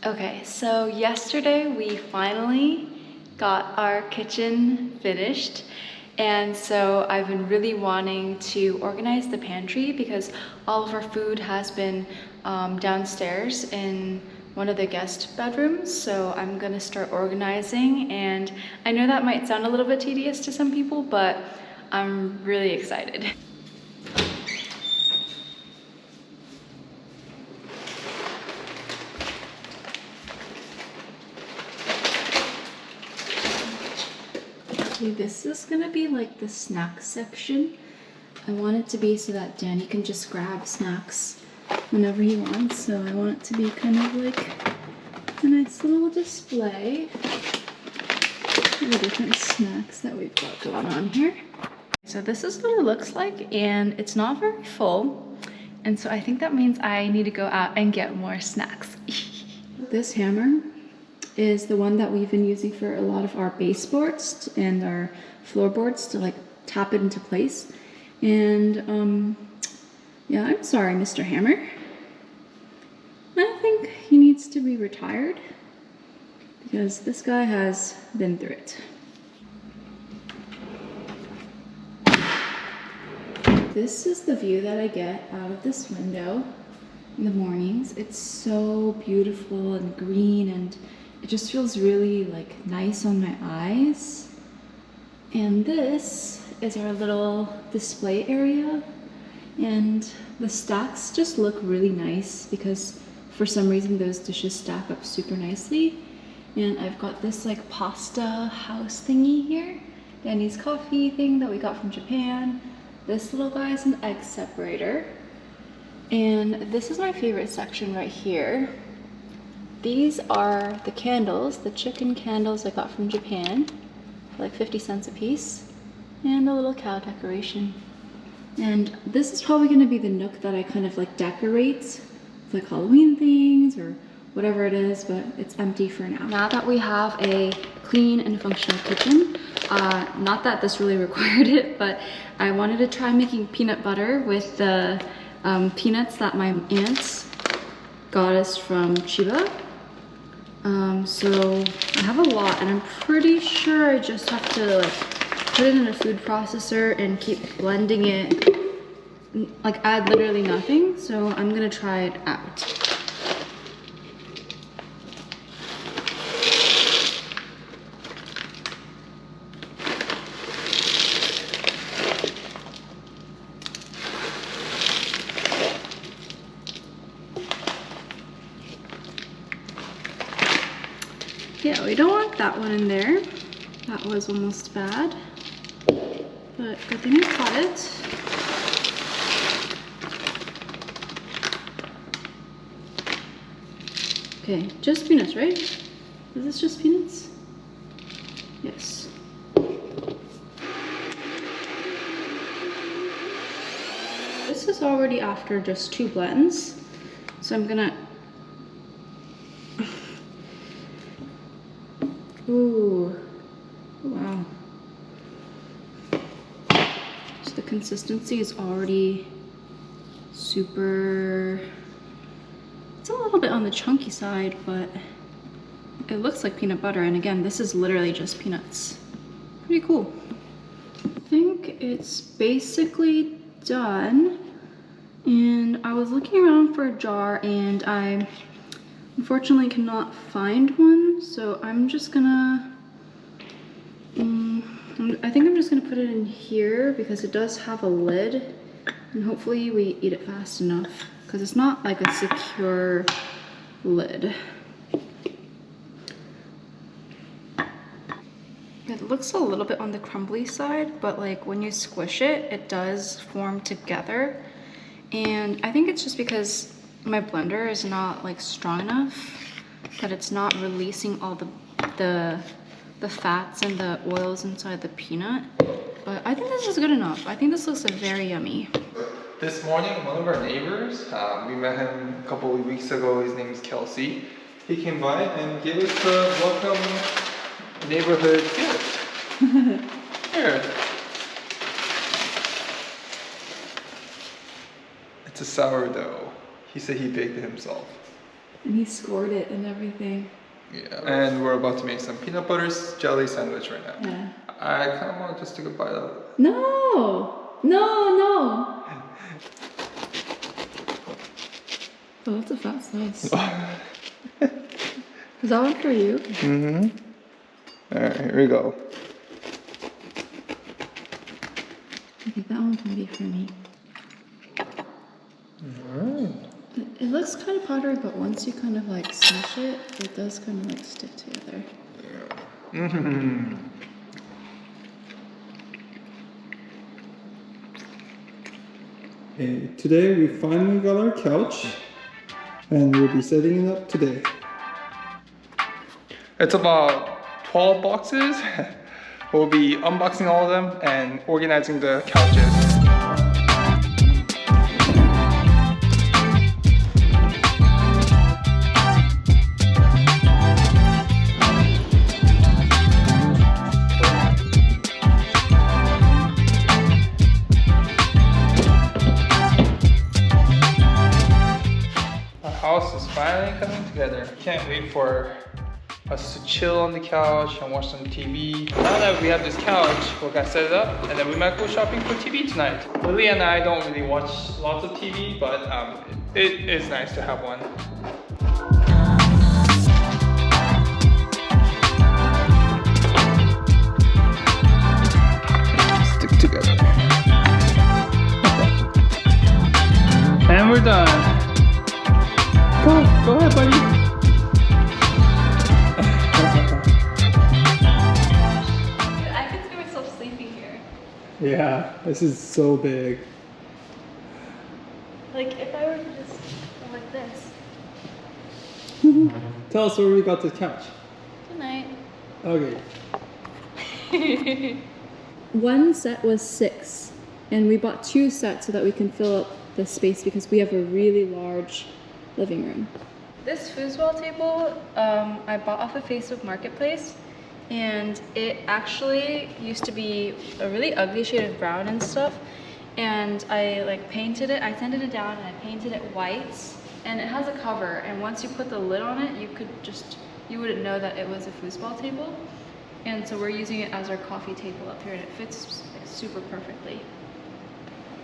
Okay, so yesterday we finally got our kitchen finished, and so I've been really wanting to organize the pantry because all of our food has been downstairs in one of the guest bedrooms, so I'm gonna start organizing, and I know that might sound a little bit tedious to some people, but I'm really excited. Okay, this is gonna be like the snack section. I want it to be so that Danny can just grab snacks whenever he wants. So I want it to be kind of like a nice little display of the different snacks that we've got going on here. So this is what it looks like, and it's not very full. And so I think that means I need to go out and get more snacks. This hammer is the one that we've been using for a lot of our baseboards and our floorboards to like tap it into place. And yeah, I'm sorry, Mr. Hammer. I think he needs to be retired because this guy has been through it. This is the view that I get out of this window in the mornings. It's so beautiful and green, and it just feels really like nice on my eyes. And this is our little display area, and the stacks just look really nice because for some reason those dishes stack up super nicely. And I've got this like pasta house thingy here, Danny's coffee thing that we got from Japan. This little guy is an egg separator, and this is my favorite section right here. These are the candles, the chicken candles I got from Japan, for like 50 cents a piece, and a little cow decoration. And this is probably going to be the nook that I kind of like decorate with like Halloween things or whatever it is, but it's empty for now. Now that we have a clean and functional kitchen, not that this really required it, but I wanted to try making peanut butter with the peanuts that my aunts got us from Chiba. So I have a lot, and I'm pretty sure I just have to like put it in a food processor and keep blending it, like add literally nothing. So I'm gonna try it out. Yeah, we don't want that one in there. That was almost bad, but good thing I caught it. Okay, just peanuts, right? Is this just peanuts? Yes. This is already after just 2 blends, so I'm gonna ooh, wow. So the consistency is already super, it's a little bit on the chunky side, but it looks like peanut butter. And again, this is literally just peanuts. Pretty cool. I think it's basically done. And I was looking around for a jar, and I unfortunately cannot find one, so I'm just gonna, I think I'm just gonna put it in here because it does have a lid, and hopefully we eat it fast enough because it's not like a secure lid. It looks a little bit on the crumbly side, but like when you squish it, it does form together. And I think it's just because my blender is not like strong enough that it's not releasing all the fats and the oils inside the peanut. But I think this is good enough. I think this looks very yummy. This morning, one of our neighbors, we met him a couple of weeks ago. His name is Kelsey. He came by and gave us a welcome neighborhood gift. Here. It's a sourdough. He said he baked it himself. And he scored it and everything. Yeah. And we're about to make some peanut butter jelly sandwich right now. Yeah. I kind of want to just take a bite of it. No! No, no! Oh, that's a fat slice. Is that one for you? Mm-hmm. Alright, here we go. I think that one can be for me. Alright. It looks kind of powdery, but once you kind of like smush it, it does kind of like stick together. Yeah. Mm-hmm. Hey, today we finally got our couch and we'll be setting it up today. It's about 12 boxes. We'll be unboxing all of them and organizing the couches. Our house is finally coming together. Can't wait for us to chill on the couch and watch some TV. Now that we have this couch, we're gonna set it up and then we might go shopping for TV tonight. Lily and I don't really watch lots of TV, but it is nice to have one. Stick together. And we're done. Go ahead, buddy. I could see myself sleeping here. Yeah, this is so big. Like if I were to just go like this. Tell us where we got this couch. Good night. Okay. One set was 6, and we bought 2 sets so that we can fill up the space because we have a really large living room. This foosball table I bought off of Facebook Marketplace, and it actually used to be a really ugly shade of brown and stuff, and I like painted it, I sanded it down and I painted it white, and it has a cover, and once you put the lid on it you wouldn't know that it was a foosball table. And so we're using it as our coffee table up here, and it fits like super perfectly.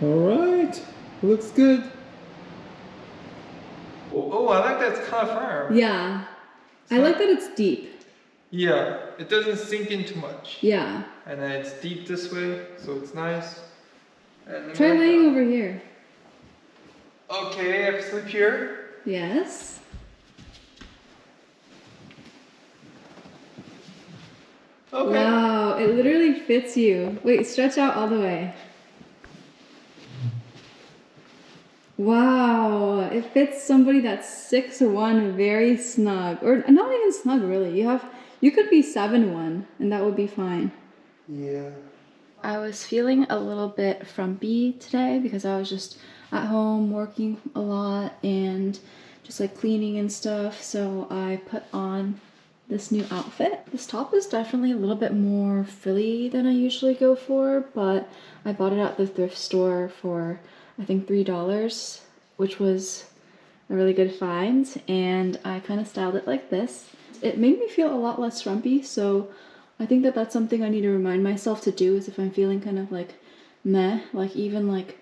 All right, looks good. Oh, I like that it's kind of firm. Yeah. I like that it's deep. Yeah, it doesn't sink in too much. Yeah. And then it's deep this way, so it's nice. And Try laying over here. Okay, I can sleep here. Yes. Okay. Wow, it literally fits you. Wait, stretch out all the way. Wow, it fits somebody that's 6'1", very snug. Or not even snug really. You could be 7'1", and that would be fine. Yeah. I was feeling a little bit frumpy today because I was just at home working a lot and just like cleaning and stuff. So I put on this new outfit. This top is definitely a little bit more frilly than I usually go for, but I bought it at the thrift store for I think $3, which was a really good find, and I kind of styled it like this. It made me feel a lot less frumpy, so I think that that's something I need to remind myself to do, is if I'm feeling kind of like meh, like even like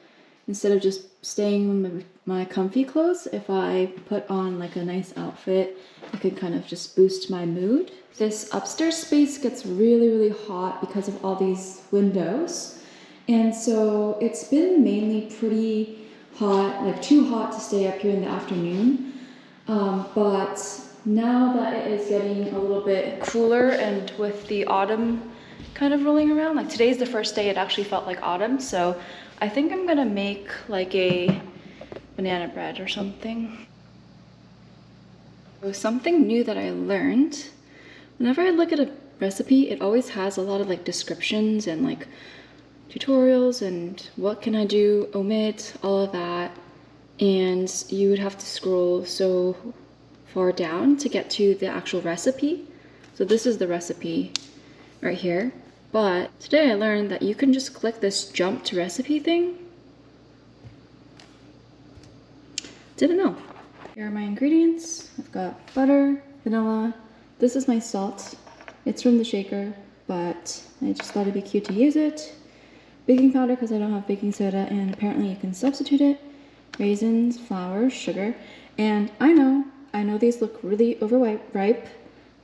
instead of just staying in my comfy clothes, if I put on like a nice outfit, it could kind of just boost my mood. This upstairs space gets really, really hot because of all these windows. And so it's been mainly pretty hot, like too hot to stay up here in the afternoon. But now that it is getting a little bit cooler and with the autumn kind of rolling around, like today's the first day it actually felt like autumn. So I think I'm gonna make like a banana bread or something. So something new that I learned, whenever I look at a recipe, it always has a lot of like descriptions and like tutorials and what can I do, omit, all of that. And you would have to scroll so far down to get to the actual recipe. So this is the recipe right here. But today I learned that you can just click this jump to recipe thing. Didn't know. Here are my ingredients. I've got butter, vanilla. This is my salt. It's from the shaker, but I just thought it'd be cute to use it. Baking powder because I don't have baking soda, and apparently you can substitute it. Raisins, flour, sugar, and I know these look really overripe,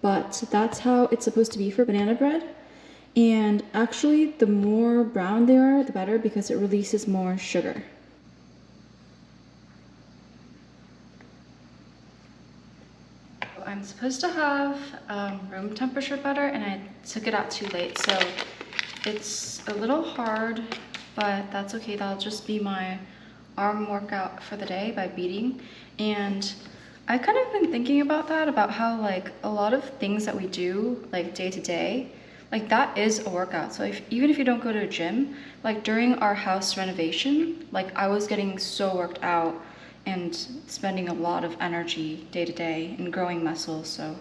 but that's how it's supposed to be for banana bread. And actually, the more brown they are, the better, because it releases more sugar. I'm supposed to have room temperature butter, and I took it out too late, so it's a little hard, but that's okay. That'll just be my arm workout for the day by beating. And I kind of been thinking about that, about how like a lot of things that we do like day to day, like that is a workout. So even if you don't go to a gym, like during our house renovation, like I was getting so worked out and spending a lot of energy day to day and growing muscles, so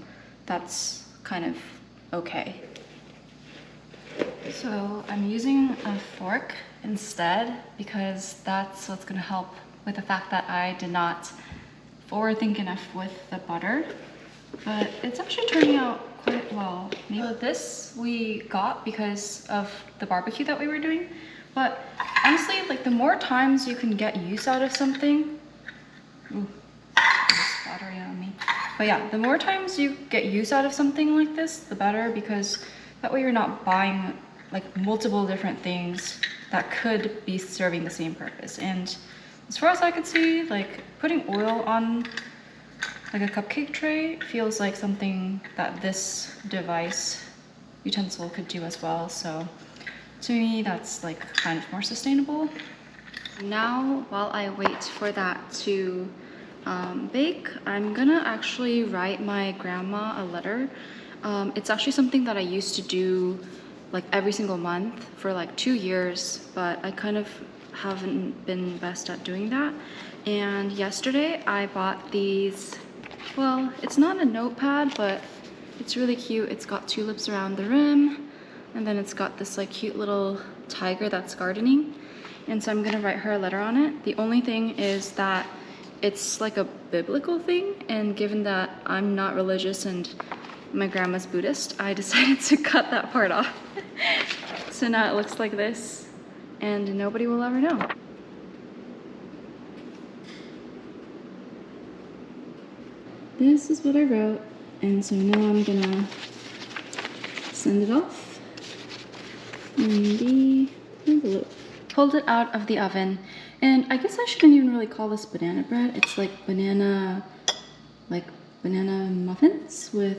that's kind of okay. So I'm using a fork instead because that's what's gonna help with the fact that I did not forward think enough with the butter, but it's actually turning out quite well. So this we got because of the barbecue that we were doing, but honestly, like the more times you can get use out of something, ooh, there's battery on me. But yeah, the more times you get use out of something like this, the better, because that way you're not buying like multiple different things that could be serving the same purpose. And as far as I could see, like putting oil on like a cupcake tray feels like something that this utensil could do as well. So to me, that's like kind of more sustainable. Now, while I wait for that to bake, I'm gonna actually write my grandma a letter. It's actually something that I used to do like every single month for like 2 years, but I kind of haven't been best at doing that. And yesterday I bought these, well, it's not a notepad, but it's really cute. It's got tulips around the rim, and then it's got this like cute little tiger that's gardening. And so I'm gonna write her a letter on it. The only thing is that it's like a biblical thing, and given that I'm not religious and my grandma's Buddhist, I decided to cut that part off. So now it looks like this, and nobody will ever know. This is what I wrote, and so now I'm gonna send it off in the envelope. Pulled it out of the oven, and I guess I shouldn't even really call this banana bread. It's like banana muffins with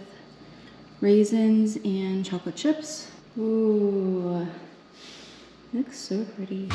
raisins and chocolate chips. Ooh, looks so pretty.